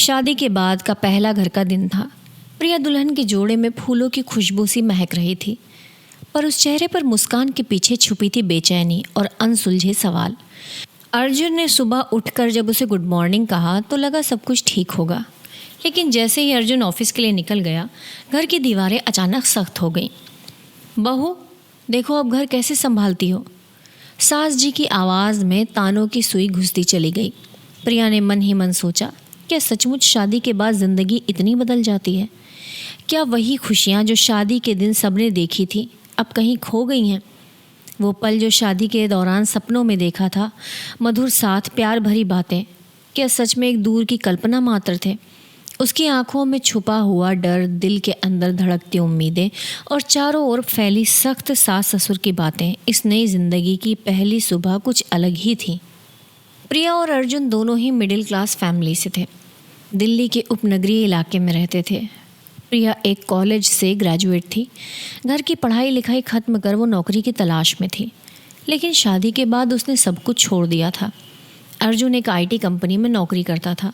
शादी के बाद का पहला घर का दिन था। प्रिया दुल्हन के जोड़े में फूलों की खुशबू सी महक रही थी, पर उस चेहरे पर मुस्कान के पीछे छुपी थी बेचैनी और अनसुलझे सवाल। अर्जुन ने सुबह उठकर जब उसे गुड मॉर्निंग कहा तो लगा सब कुछ ठीक होगा, लेकिन जैसे ही अर्जुन ऑफिस के लिए निकल गया, घर की दीवारें अचानक सख्त हो गईं। बहू, देखो अब घर कैसे संभालती हो। सास जी की आवाज़ में तानों की सुई घुसती चली गई। प्रिया ने मन ही मन सोचा, क्या सचमुच शादी के बाद ज़िंदगी इतनी बदल जाती है? क्या वही खुशियाँ जो शादी के दिन सबने देखी थी अब कहीं खो गई हैं? वो पल जो शादी के दौरान सपनों में देखा था, मधुर साथ प्यार भरी बातें, क्या सच में एक दूर की कल्पना मात्र थे? उसकी आंखों में छुपा हुआ डर, दिल के अंदर धड़कती उम्मीदें और चारों ओर फैली सख्त सास ससुर की बातें, इस नई जिंदगी की पहली सुबह कुछ अलग ही थी। प्रिया और अर्जुन दोनों ही मिडिल क्लास फैमिली से थे। दिल्ली के उपनगरीय इलाके में रहते थे। प्रिया एक कॉलेज से ग्रेजुएट थी। घर की पढ़ाई लिखाई ख़त्म कर वो नौकरी की तलाश में थी, लेकिन शादी के बाद उसने सब कुछ छोड़ दिया था। अर्जुन एक आईटी कंपनी में नौकरी करता था।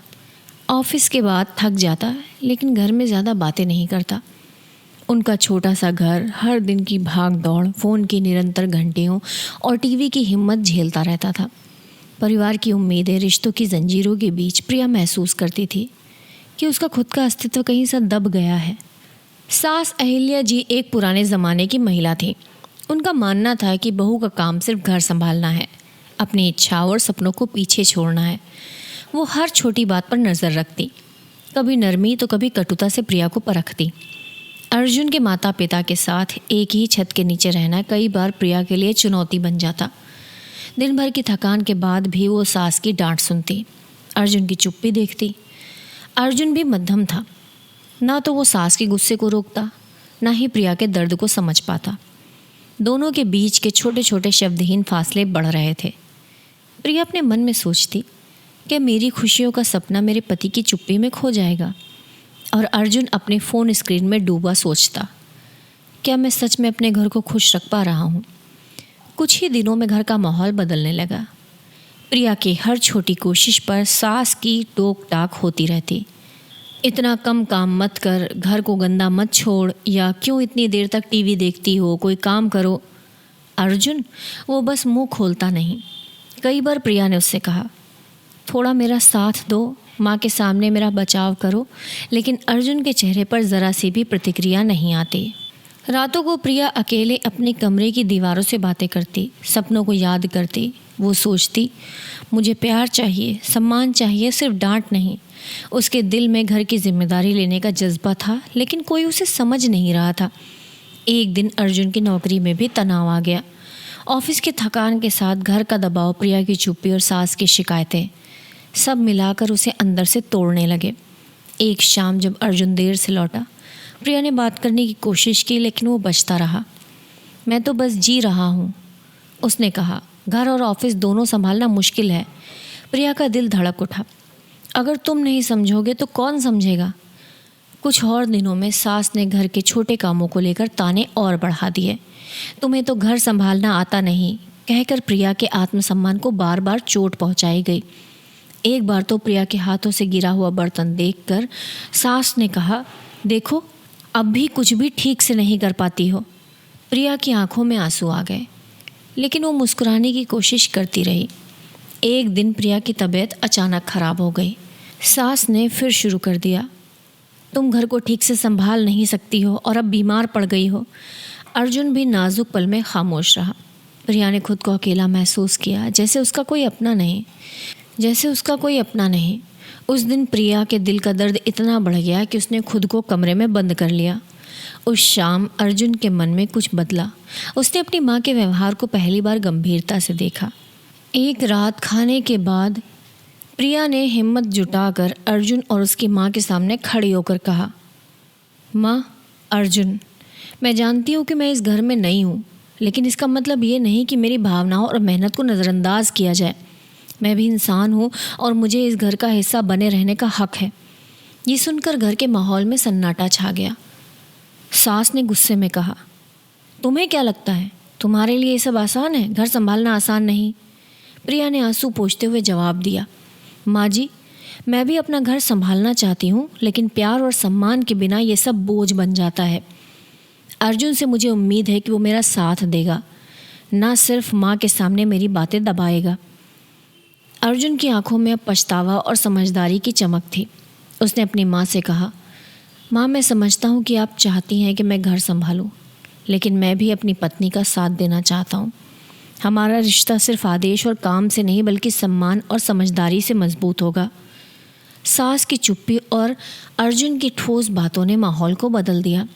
ऑफिस के बाद थक जाता, लेकिन घर में ज़्यादा बातें नहीं करता। उनका छोटा सा घर हर दिन की भाग दौड़, फ़ोन की निरंतर घंटियों और टीवी की हिम्मत झेलता रहता था। परिवार की उम्मीदें, रिश्तों की जंजीरों के बीच प्रिया महसूस करती थी कि उसका खुद का अस्तित्व कहीं सा दब गया है। सास अहिल्या जी एक पुराने ज़माने की महिला थी। उनका मानना था कि बहू का काम सिर्फ घर संभालना है, अपनी इच्छाओं और सपनों को पीछे छोड़ना है। वो हर छोटी बात पर नज़र रखती, कभी नरमी तो कभी कटुता से प्रिया को परखती। अर्जुन के माता पिता के साथ एक ही छत के नीचे रहना कई बार प्रिया के लिए चुनौती बन जाता। दिन भर की थकान के बाद भी वो सास की डांट सुनती, अर्जुन की चुप्पी देखती। अर्जुन भी मध्यम था, ना तो वो सास के गुस्से को रोकता, ना ही प्रिया के दर्द को समझ पाता। दोनों के बीच के छोटे छोटे शब्दहीन फासले बढ़ रहे थे। प्रिया अपने मन में सोचती, क्या मेरी खुशियों का सपना मेरे पति की चुप्पी में खो जाएगा? और अर्जुन अपने फ़ोन स्क्रीन में डूबा सोचता, क्या मैं सच में अपने घर को खुश रख पा रहा हूँ? कुछ ही दिनों में घर का माहौल बदलने लगा। प्रिया की हर छोटी कोशिश पर सास की टोक टाक होती रहती। इतना कम काम मत कर, घर को गंदा मत छोड़, या क्यों इतनी देर तक टीवी देखती हो, कोई काम करो। अर्जुन वो बस मुंह खोलता नहीं। कई बार प्रिया ने उससे कहा, थोड़ा मेरा साथ दो, माँ के सामने मेरा बचाव करो, लेकिन अर्जुन के चेहरे पर ज़रा सी भी प्रतिक्रिया नहीं आती। रातों को प्रिया अकेले अपने कमरे की दीवारों से बातें करती, सपनों को याद करती। वो सोचती, मुझे प्यार चाहिए, सम्मान चाहिए, सिर्फ डांट नहीं। उसके दिल में घर की जिम्मेदारी लेने का जज्बा था, लेकिन कोई उसे समझ नहीं रहा था। एक दिन अर्जुन की नौकरी में भी तनाव आ गया। ऑफिस की थकान के साथ घर का दबाव, प्रिया की चुप्पी और सास की शिकायतें, सब मिलाकर उसे अंदर से तोड़ने लगे। एक शाम जब अर्जुन देर से लौटा, प्रिया ने बात करने की कोशिश की, लेकिन वो बचता रहा। मैं तो बस जी रहा हूँ, उसने कहा। घर और ऑफिस दोनों संभालना मुश्किल है। प्रिया का दिल धड़क उठा। अगर तुम नहीं समझोगे तो कौन समझेगा? कुछ और दिनों में सास ने घर के छोटे कामों को लेकर ताने और बढ़ा दिए। तुम्हें तो घर संभालना आता नहीं, कहकर प्रिया के आत्मसम्मान को बार बार चोट पहुँचाई गई। एक बार तो प्रिया के हाथों से गिरा हुआ बर्तन देखकर सास ने कहा, देखो अब भी कुछ भी ठीक से नहीं कर पाती हो। प्रिया की आंखों में आंसू आ गए, लेकिन वो मुस्कुराने की कोशिश करती रही। एक दिन प्रिया की तबीयत अचानक ख़राब हो गई। सास ने फिर शुरू कर दिया, तुम घर को ठीक से संभाल नहीं सकती हो और अब बीमार पड़ गई हो। अर्जुन भी नाजुक पल में खामोश रहा। प्रिया ने खुद को अकेला महसूस किया, जैसे उसका कोई अपना नहीं। उस दिन प्रिया के दिल का दर्द इतना बढ़ गया कि उसने खुद को कमरे में बंद कर लिया। उस शाम अर्जुन के मन में कुछ बदला। उसने अपनी माँ के व्यवहार को पहली बार गंभीरता से देखा। एक रात खाने के बाद प्रिया ने हिम्मत जुटाकर अर्जुन और उसकी माँ के सामने खड़ी होकर कहा, माँ, अर्जुन, मैं जानती हूँ कि मैं इस घर में नई हूँ, लेकिन इसका मतलब ये नहीं कि मेरी भावनाओं और मेहनत को नज़रअंदाज किया जाए। मैं भी इंसान हूँ और मुझे इस घर का हिस्सा बने रहने का हक है। ये सुनकर घर के माहौल में सन्नाटा छा गया। सास ने गुस्से में कहा, तुम्हें क्या लगता है तुम्हारे लिए ये सब आसान है? घर संभालना आसान नहीं। प्रिया ने आंसू पोंछते हुए जवाब दिया, माँ जी, मैं भी अपना घर संभालना चाहती हूँ, लेकिन प्यार और सम्मान के बिना ये सब बोझ बन जाता है। अर्जुन से मुझे उम्मीद है कि वो मेरा साथ देगा, ना सिर्फ माँ के सामने मेरी बातें दबाएगा। अर्जुन की आंखों में अब पछतावा और समझदारी की चमक थी। उसने अपनी माँ से कहा, माँ, मैं समझता हूँ कि आप चाहती हैं कि मैं घर संभालूँ, लेकिन मैं भी अपनी पत्नी का साथ देना चाहता हूँ। हमारा रिश्ता सिर्फ आदेश और काम से नहीं, बल्कि सम्मान और समझदारी से मजबूत होगा। सास की चुप्पी और अर्जुन की ठोस बातों ने माहौल को बदल दिया।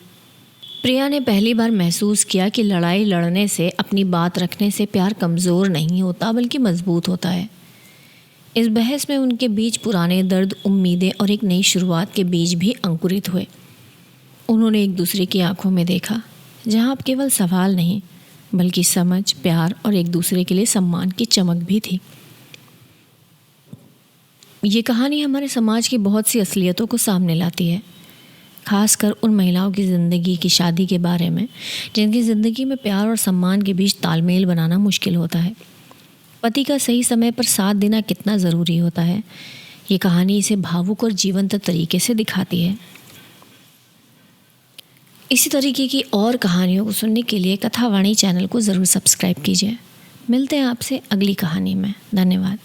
प्रिया ने पहली बार महसूस किया कि लड़ाई लड़ने से, अपनी बात रखने से प्यार कमज़ोर नहीं होता, बल्कि मजबूत होता है। इस बहस में उनके बीच पुराने दर्द, उम्मीदें और एक नई शुरुआत के बीज भी अंकुरित हुए। उन्होंने एक दूसरे की आंखों में देखा, जहां अब केवल सवाल नहीं, बल्कि समझ, प्यार और एक दूसरे के लिए सम्मान की चमक भी थी। ये कहानी हमारे समाज की बहुत सी असलियतों को सामने लाती है, खासकर उन महिलाओं की ज़िंदगी की शादी के बारे में जिनकी ज़िंदगी में प्यार और सम्मान के बीच तालमेल बनाना मुश्किल होता है। पति का सही समय पर साथ देना कितना ज़रूरी होता है, ये कहानी इसे भावुक और जीवंत तरीके से दिखाती है। इसी तरीके की और कहानियों को सुनने के लिए कथावाणी चैनल को ज़रूर सब्सक्राइब कीजिए। मिलते हैं आपसे अगली कहानी में। धन्यवाद।